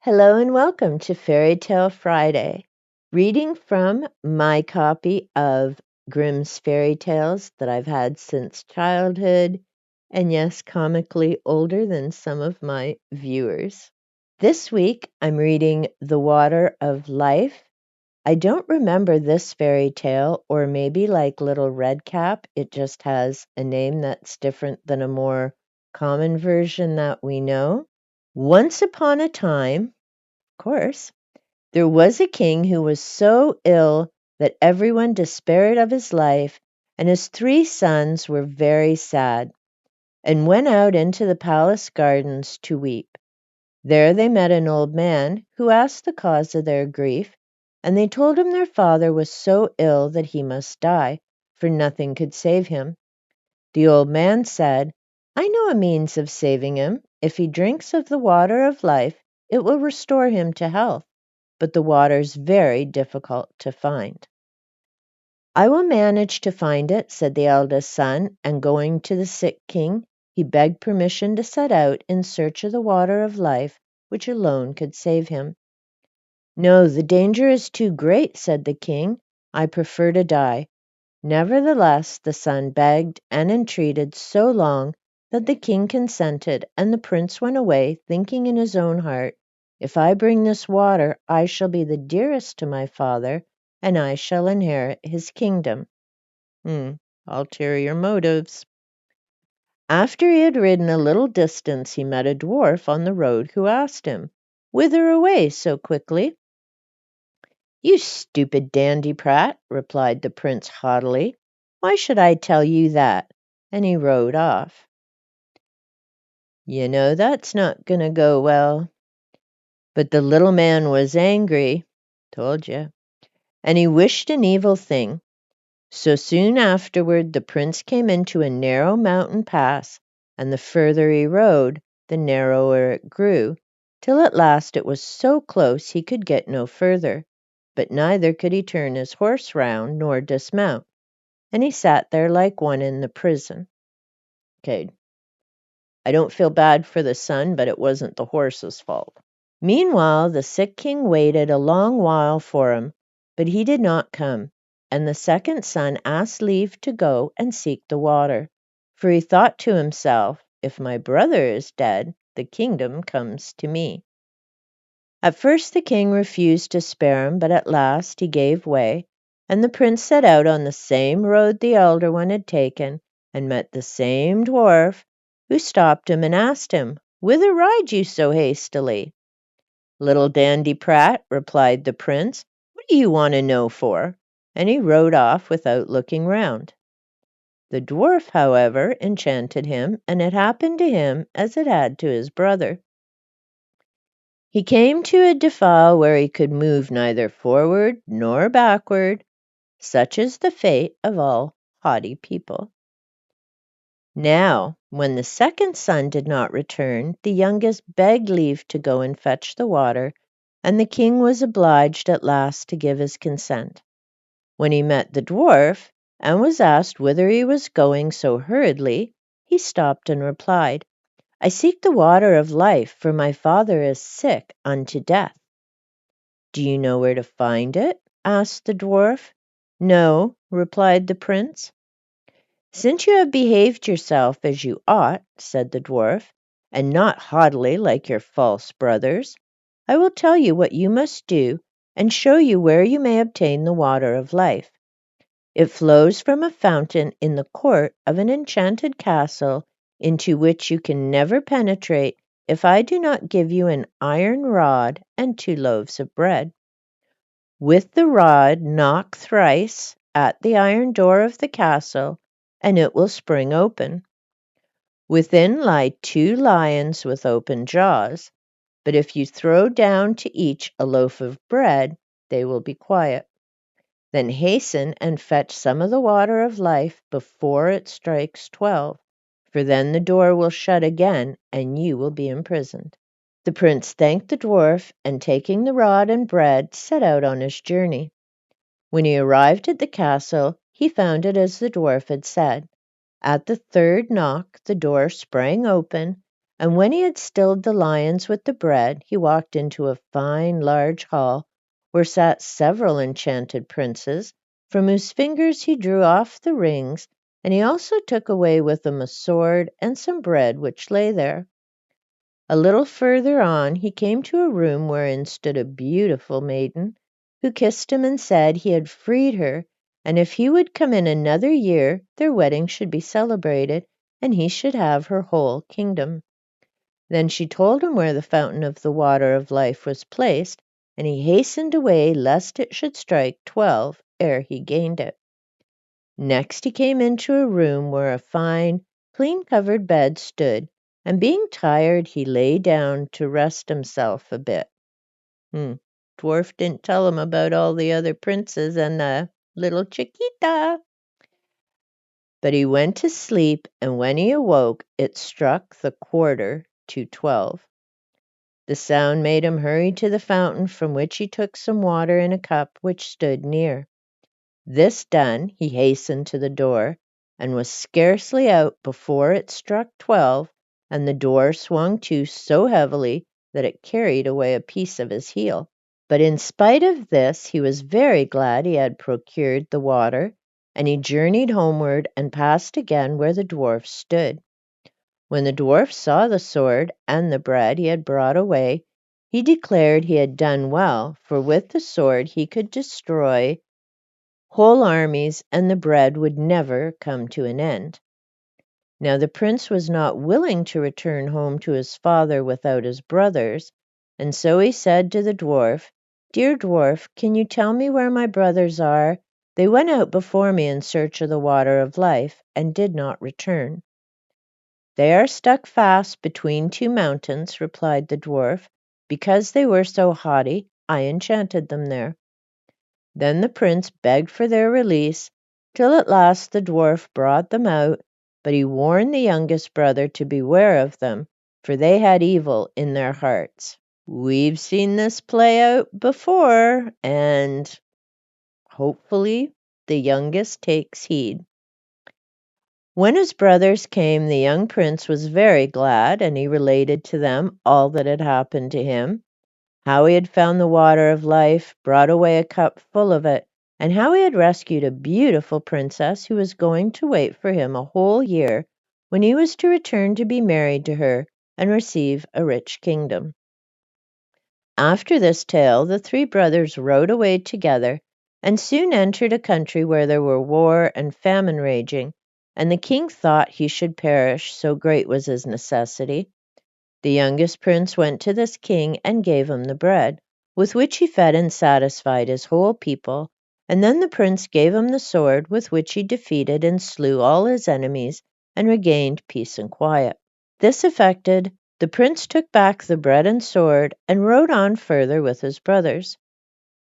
Hello and welcome to Fairy Tale Friday, reading from my copy of Grimm's Fairy Tales that I've had since childhood, and yes, comically older than some of my viewers. This week I'm reading The Water of Life. I don't remember this fairy tale, or maybe like Little Red Cap, it just has a name that's different than a more common version that we know. Once upon a time, course, there was a king who was so ill that everyone despaired of his life, and his 3 sons were very sad, and went out into the palace gardens to weep. There they met an old man, who asked the cause of their grief, and they told him their father was so ill that he must die, for nothing could save him. The old man said, "I know a means of saving him. If he drinks of the water of life, it will restore him to health, but the water's very difficult to find." "I will manage to find it," said the eldest son, and going to the sick king, he begged permission to set out in search of the water of life, which alone could save him. "No, the danger is too great," said the king. "I prefer to die." Nevertheless, the son begged and entreated so long that the king consented, and the prince went away, thinking in his own heart, "If I bring this water, I shall be the dearest to my father, and I shall inherit his kingdom." Ulterior motives. After he had ridden a little distance, he met a dwarf on the road who asked him, "Whither away so quickly?" "You stupid dandiprat," replied the prince haughtily. "Why should I tell you that?" And he rode off. You know that's not going to go well. But the little man was angry, told you, and he wished an evil thing. So soon afterward the prince came into a narrow mountain pass, and the further he rode, the narrower it grew, till at last it was so close he could get no further, but neither could he turn his horse round nor dismount, and he sat there like one in the prison. Okay, I don't feel bad for the son, but it wasn't the horse's fault. Meanwhile, the sick king waited a long while for him, but he did not come, and the second son asked leave to go and seek the water, for he thought to himself, "If my brother is dead, the kingdom comes to me." At first the king refused to spare him, but at last he gave way, and the prince set out on the same road the elder one had taken, and met the same dwarf, who stopped him and asked him, "Whither ride you so hastily?" "Little dandiprat," replied the prince, "what do you want to know for?" And he rode off without looking round. The dwarf, however, enchanted him, and it happened to him as it had to his brother. He came to a defile where he could move neither forward nor backward. Such is the fate of all haughty people. Now, when the second son did not return, the youngest begged leave to go and fetch the water, and the king was obliged at last to give his consent. When he met the dwarf, and was asked whither he was going so hurriedly, he stopped and replied, "I seek the water of life, for my father is sick unto death." "Do you know where to find it?" asked the dwarf. "No," replied the prince. "Since you have behaved yourself as you ought," said the dwarf, "and not haughtily like your false brothers, I will tell you what you must do, and show you where you may obtain the water of life. It flows from a fountain in the court of an enchanted castle, into which you can never penetrate if I do not give you an iron rod and 2 loaves of bread. With the rod knock thrice at the iron door of the castle, and it will spring open. Within lie 2 lions with open jaws, but if you throw down to each a loaf of bread, they will be quiet. Then hasten and fetch some of the water of life before it strikes 12, for then the door will shut again, and you will be imprisoned." The prince thanked the dwarf, and taking the rod and bread, set out on his journey. When he arrived at the castle, he found it as the dwarf had said. At the 3rd knock the door sprang open, And when he had stilled the lions with the bread, he walked into a fine large hall where sat several enchanted princes, from whose fingers he drew off the rings, and he also took away with him a sword and some bread which lay there. A little further on he came to a room wherein stood a beautiful maiden, who kissed him and said he had freed her, and if he would come in another year their wedding should be celebrated, and he should have her whole kingdom. Then she told him where the fountain of the water of life was placed, and he hastened away lest it should strike 12 ere he gained it. Next he came into a room where a fine, clean-covered bed stood, and being tired he lay down to rest himself a bit. Dwarf didn't tell him about all the other princes and the little Chiquita. But he went to sleep, and when he awoke it struck the quarter to 12. The sound made him hurry to the fountain, from which he took some water in a cup which stood near. This done, he hastened to the door, and was scarcely out before it struck 12, and the door swung to so heavily that it carried away a piece of his heel. But in spite of this, he was very glad he had procured the water, and he journeyed homeward and passed again where the dwarf stood. When the dwarf saw the sword and the bread he had brought away, he declared he had done well, for with the sword he could destroy whole armies, and the bread would never come to an end. Now the prince was not willing to return home to his father without his brothers, and so he said to the dwarf, "Dear dwarf, can you tell me where my brothers are? They went out before me in search of the water of life, and did not return." "They are stuck fast between two mountains," replied the dwarf. "Because they were so haughty, I enchanted them there." Then the prince begged for their release, till at last the dwarf brought them out, but he warned the youngest brother to beware of them, for they had evil in their hearts. We've seen this play out before, and hopefully the youngest takes heed. When his brothers came, the young prince was very glad, and he related to them all that had happened to him, how he had found the water of life, brought away a cup full of it, and how he had rescued a beautiful princess who was going to wait for him a whole year, when he was to return to be married to her and receive a rich kingdom. After this tale, the three brothers rode away together, and soon entered a country where there were war and famine raging, and the king thought he should perish, so great was his necessity. The youngest prince went to this king and gave him the bread, with which he fed and satisfied his whole people, and then the prince gave him the sword, with which he defeated and slew all his enemies, and regained peace and quiet. This effected, the prince took back the bread and sword, and rode on further with his brothers.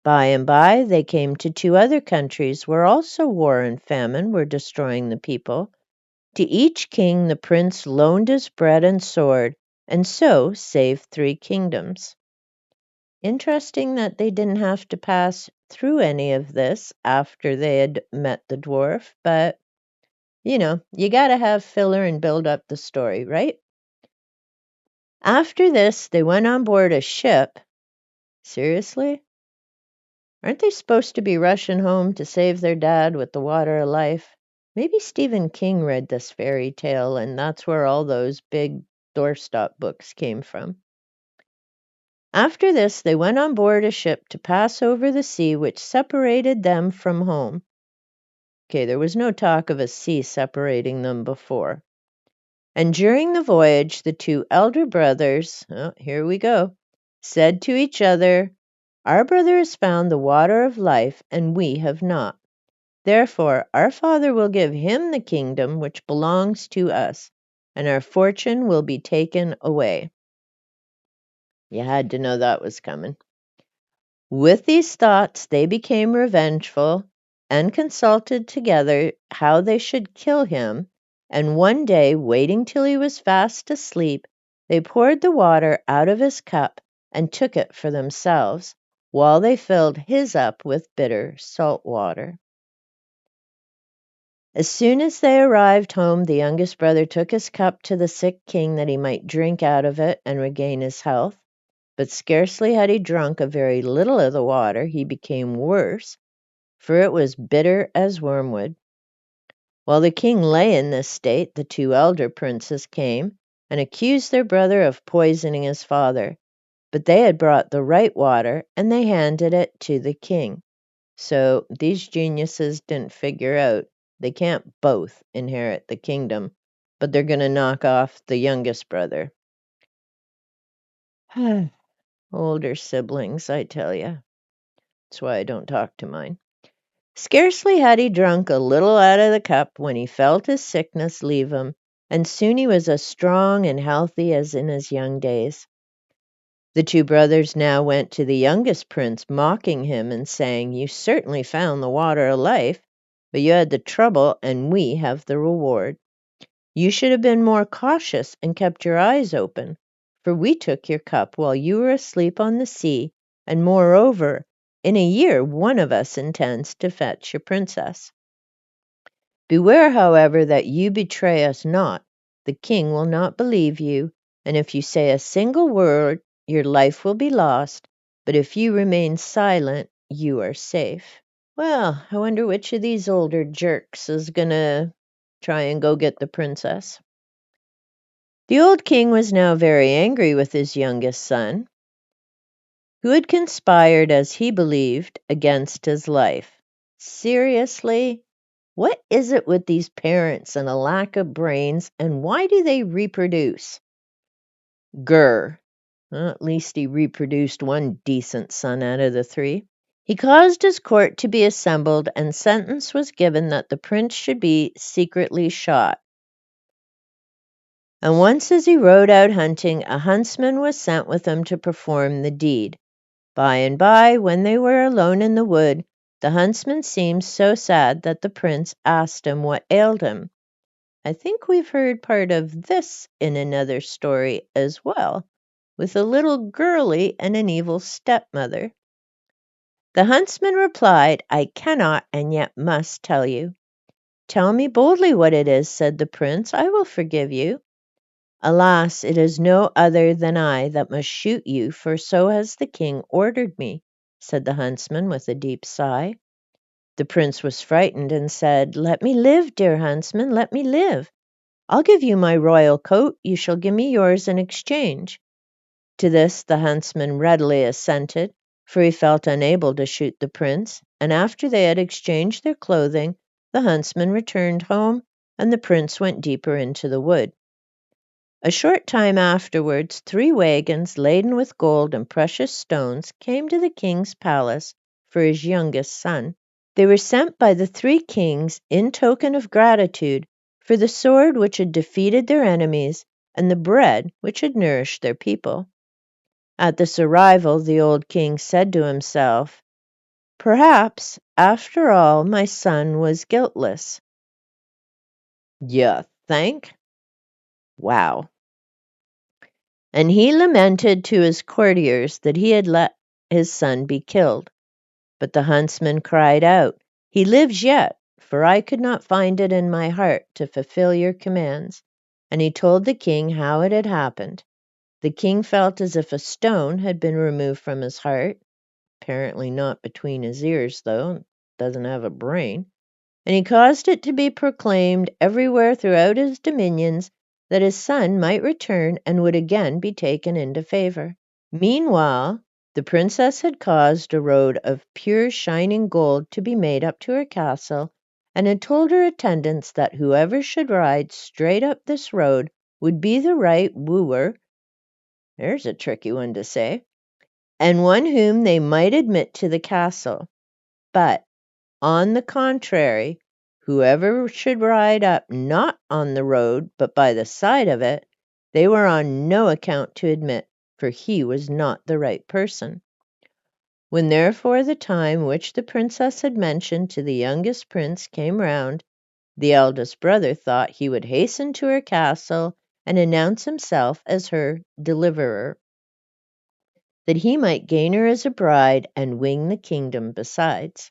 By and by they came to two other countries, where also war and famine were destroying the people. To each king the prince loaned his bread and sword, and so saved 3 kingdoms. Interesting that they didn't have to pass through any of this after they had met the dwarf, but, you gotta have filler and build up the story, right? After this, they went on board a ship. Seriously? Aren't they supposed to be rushing home to save their dad with the water of life? Maybe Stephen King read this fairy tale, and that's where all those big doorstop books came from. After this, they went on board a ship to pass over the sea which separated them from home. Okay, there was no talk of a sea separating them before. And during the voyage, the 2 elder brothers, here we go, said to each other, "Our brother has found the water of life, and we have not. Therefore, our father will give him the kingdom which belongs to us, and our fortune will be taken away." You had to know that was coming. With these thoughts, they became revengeful and consulted together how they should kill him, and one day, waiting till he was fast asleep, they poured the water out of his cup and took it for themselves, while they filled his up with bitter salt water. As soon as they arrived home, the youngest brother took his cup to the sick king that he might drink out of it and regain his health. But scarcely had he drunk a very little of the water, he became worse, for it was bitter as wormwood. While the king lay in this state, the two elder princes came and accused their brother of poisoning his father. But they had brought the right water, and they handed it to the king. So these geniuses didn't figure out they can't both inherit the kingdom, but they're going to knock off the youngest brother. Older siblings, I tell you. That's why I don't talk to mine. Scarcely had he drunk a little out of the cup when he felt his sickness leave him, and soon he was as strong and healthy as in his young days. The two brothers now went to the youngest prince, mocking him and saying, "You certainly found the water of life, but you had the trouble, and we have the reward. You should have been more cautious and kept your eyes open, for we took your cup while you were asleep on the sea, and moreover, in a year one of us intends to fetch your princess. Beware, however, that you betray us not. The king will not believe you, and if you say a single word, your life will be lost, but if you remain silent, you are safe." Well, I wonder which of these older jerks is gonna try and go get the princess. The old king was now very angry with his youngest son, who had conspired, as he believed, against his life. Seriously? What is it with these parents and a lack of brains, and why do they reproduce? Grr. Well, at least he reproduced one decent son out of the three. He caused his court to be assembled, and sentence was given that the prince should be secretly shot. And once as he rode out hunting, a huntsman was sent with him to perform the deed. By and by, when they were alone in the wood, the huntsman seemed so sad that the prince asked him what ailed him. I think we've heard part of this in another story as well, with a little girlie and an evil stepmother. The huntsman replied, "I cannot and yet must tell you." "Tell me boldly what it is," said the prince. "I will forgive you." "Alas, it is no other than I that must shoot you, for so has the king ordered me," said the huntsman with a deep sigh. The prince was frightened and said, "Let me live, dear huntsman, let me live. I'll give you my royal coat, you shall give me yours in exchange." To this the huntsman readily assented, for he felt unable to shoot the prince, and after they had exchanged their clothing, the huntsman returned home, and the prince went deeper into the wood. A short time afterwards, 3 wagons laden with gold and precious stones came to the king's palace for his youngest son. They were sent by the 3 kings in token of gratitude for the sword which had defeated their enemies and the bread which had nourished their people. At this arrival, the old king said to himself, "Perhaps, after all, my son was guiltless." "You think? Wow." And he lamented to his courtiers that he had let his son be killed. But the huntsman cried out, "He lives yet, for I could not find it in my heart to fulfill your commands." And he told the king how it had happened. The king felt as if a stone had been removed from his heart, apparently not between his ears, though, doesn't have a brain, and he caused it to be proclaimed everywhere throughout his dominions that his son might return and would again be taken into favor. Meanwhile, the princess had caused a road of pure shining gold to be made up to her castle, and had told her attendants that whoever should ride straight up this road would be the right wooer, there's a tricky one to say, and one whom they might admit to the castle. But, on the contrary, whoever should ride up not on the road but by the side of it, they were on no account to admit, for he was not the right person. When therefore the time which the princess had mentioned to the youngest prince came round, the eldest brother thought he would hasten to her castle and announce himself as her deliverer, that he might gain her as a bride and win the kingdom besides.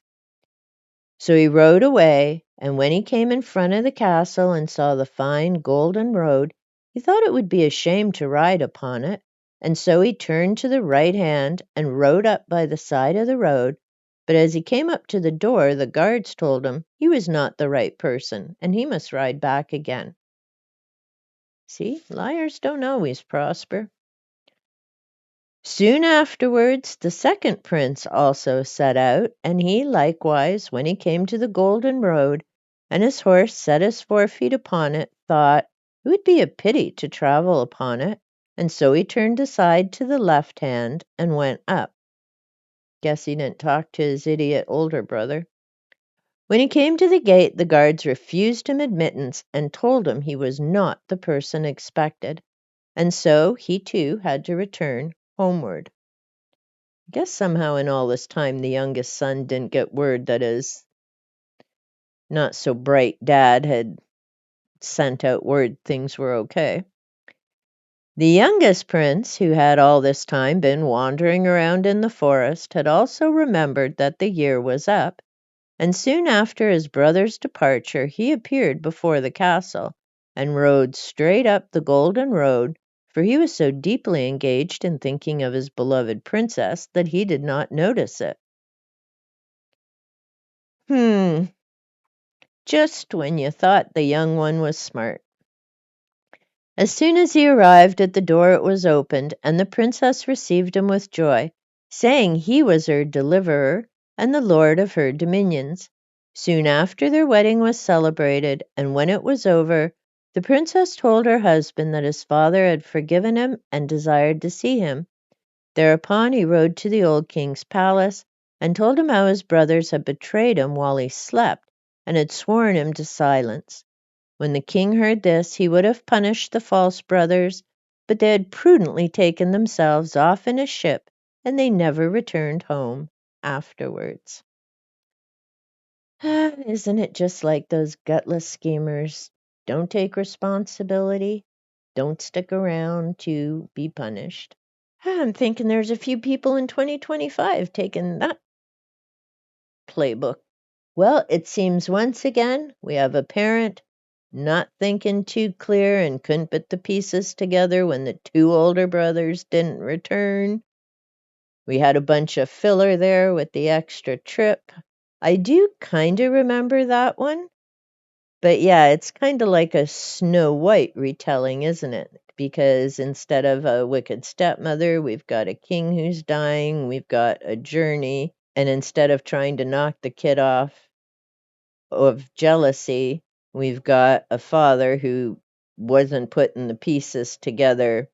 So he rode away, and when he came in front of the castle and saw the fine golden road, he thought it would be a shame to ride upon it, and so he turned to the right hand and rode up by the side of the road, but as he came up to the door, the guards told him he was not the right person, and he must ride back again. See, liars don't always prosper. Soon afterwards the second prince also set out, and he likewise, when he came to the golden road, and his horse set his forefeet upon it, thought it would be a pity to travel upon it, and so he turned aside to the left hand and went up. Guess he didn't talk to his idiot older brother. When he came to the gate, the guards refused him admittance and told him he was not the person expected, and so he too had to return homeward. I guess somehow in all this time the youngest son didn't get word that his not so bright dad had sent out word things were okay. The youngest prince, who had all this time been wandering around in the forest, had also remembered that the year was up, and soon after his brother's departure he appeared before the castle and rode straight up the golden road, for he was so deeply engaged in thinking of his beloved princess that he did not notice it. Just when you thought the young one was smart. As soon as he arrived at the door it was opened, and the princess received him with joy, saying he was her deliverer and the lord of her dominions. Soon after their wedding was celebrated, and when it was over, the princess told her husband that his father had forgiven him and desired to see him. Thereupon he rode to the old king's palace and told him how his brothers had betrayed him while he slept and had sworn him to silence. When the king heard this, he would have punished the false brothers, but they had prudently taken themselves off in a ship, and they never returned home afterwards. Isn't it just like those gutless schemers? Don't take responsibility, don't stick around to be punished. I'm thinking there's a few people in 2025 taking that playbook. Well, it seems once again we have a parent not thinking too clear and couldn't put the pieces together when the two older brothers didn't return. We had a bunch of filler there with the extra trip. I do kind of remember that one. But yeah, it's kind of like a Snow White retelling, isn't it? Because instead of a wicked stepmother, we've got a king who's dying, we've got a journey, and instead of trying to knock the kid off of jealousy, we've got a father who wasn't putting the pieces together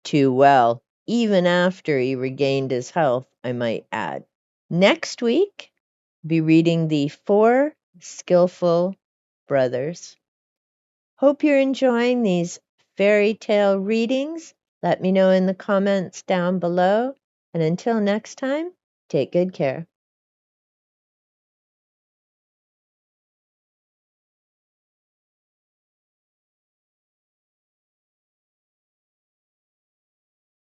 too well, even after he regained his health, I might add. Next week, be reading The Four Skillful Brothers. Hope you're enjoying these fairy tale readings. Let me know in the comments down below. And until next time, take good care.